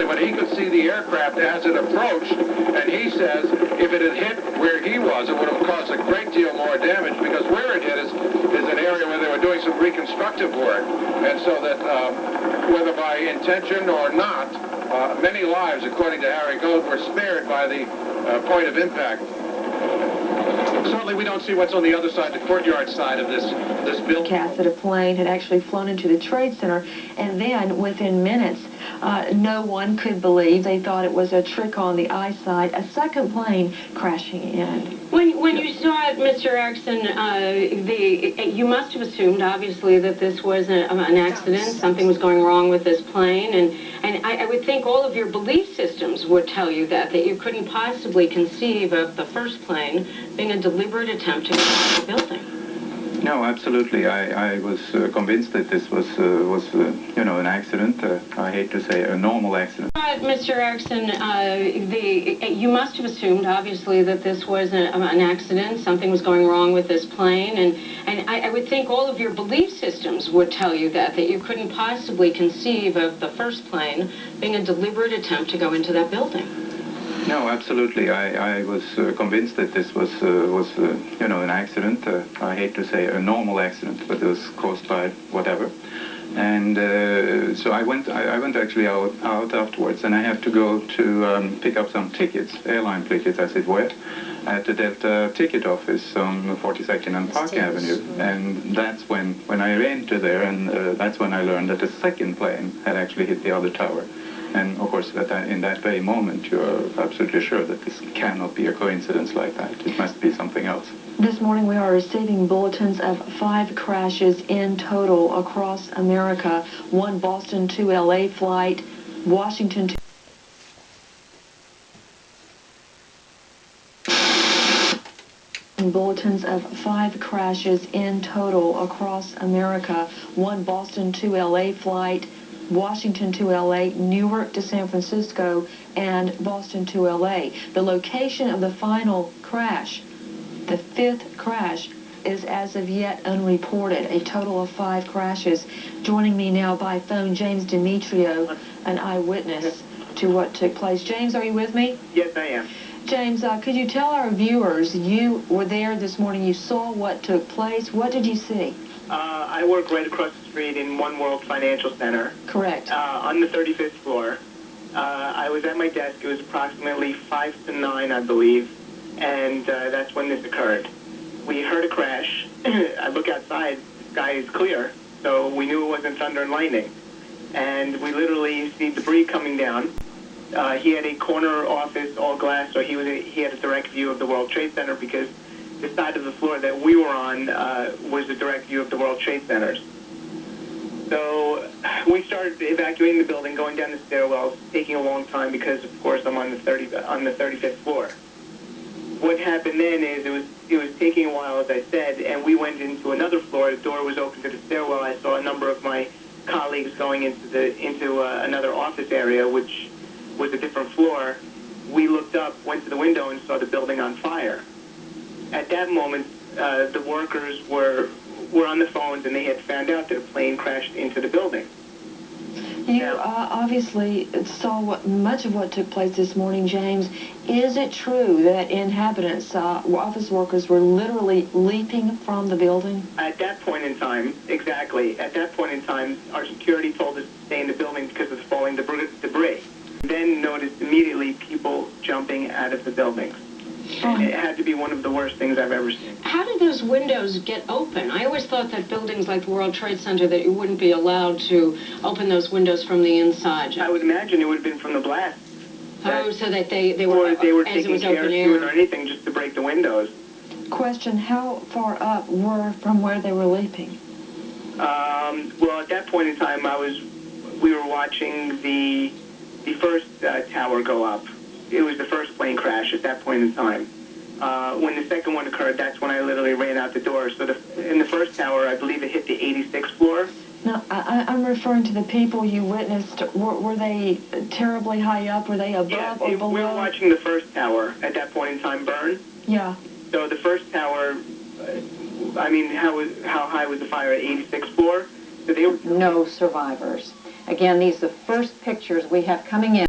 but he could see the aircraft as it approached, and he says if it had hit where he was, it would have caused a great deal more damage, because where it hit is an area where they were doing some reconstructive work, and so that whether by intention or not, many lives, according to Harry Gold, were spared by the point of impact. Certainly we don't see what's on the other side, the courtyard side of this building. That a plane had actually flown into the Trade Center, and then within minutes, no one could believe. They thought it was a trick on the eyesight. A second plane crashing in. When you saw it, Mr. Erickson, you must have assumed, obviously, that this was an accident. Something was going wrong with this plane, and I would think all of your belief systems would tell you that you couldn't possibly conceive of the first plane being a deliberate attempt to get out of the building. No, absolutely. I was convinced that this was an accident. I hate to say a normal accident. Mr. Erickson, you must have assumed, obviously, that this was an accident. Something was going wrong with this plane, and I would think all of your belief systems would tell you that you couldn't possibly conceive of the first plane being a deliberate attempt to go into that building. No, absolutely. I was convinced that this was an accident. I hate to say a normal accident, but it was caused by whatever. And so I went actually out afterwards, and I had to go to pick up some tickets, airline tickets as it were, at the Delta ticket office on 42nd and Park Avenue. And that's when I ran to there, and that's when I learned that the second plane had actually hit the other tower. And of course, in that very moment, you're absolutely sure that this cannot be a coincidence like that. It must be something else. This morning, we are receiving bulletins of 5 crashes in total across America. 1 Boston to LA flight, Washington to bulletins of 5 crashes in total across America. 1 Boston to LA flight, Washington to LA, Newark to San Francisco, and Boston to LA. The location of the final crash, the 5th crash, is as of yet unreported. A total of 5 crashes. Joining me now by phone, James Demetrio, an eyewitness to what took place. James, are you with me? Yes, I am. James, could you tell our viewers, you were there this morning, you saw what took place. What did you see? I work right across the street in One World Financial Center. Correct. On the 35th floor. I was at my desk. It was approximately 5 to 9, I believe, and that's when this occurred. We heard a crash. I look outside. The sky is clear, so we knew it wasn't thunder and lightning. And we literally see debris coming down. He had a corner office, all glass, so he had a direct view of the World Trade Center, because the side of the floor that we were on was a direct view of the World Trade Centers. So we started evacuating the building, going down the stairwells, taking a long time because, of course, I'm on the 35th floor. What happened then is it was taking a while, as I said, and we went into another floor. The door was open to the stairwell. I saw a number of my colleagues going into another office area, which was a different floor. We looked up, went to the window, and saw the building on fire. At that moment, the workers were on the phones, and they had found out that a plane crashed into the building. You obviously saw much of what took place this morning, James. Is it true that inhabitants, office workers, were literally leaping from the building? At that point in time, exactly. At that point in time, our security told us to stay in the building because of falling debris. Then noticed immediately people jumping out of the buildings. It had to be one of the worst things I've ever seen. How did those windows get open? I always thought that buildings like the World Trade Center, that you wouldn't be allowed to open those windows from the inside. I would imagine it would have been from the blast. Oh, so that they were taking care of it or anything just to break the windows. Question, how far up were from where they were leaping? Well, at that point in time, we were watching the first tower go up. It was the first plane crash at that point in time. When the second one occurred, that's when I literally ran out the door. So in the first tower, I believe it hit the 86th floor. No, I'm referring to the people you witnessed. Were they terribly high up? Were they above or below? We were watching the first tower at that point in time burn. Yeah. So the first tower, I mean, how high was the fire at 86th floor? So No survivors. Again, these are the first pictures we have coming in.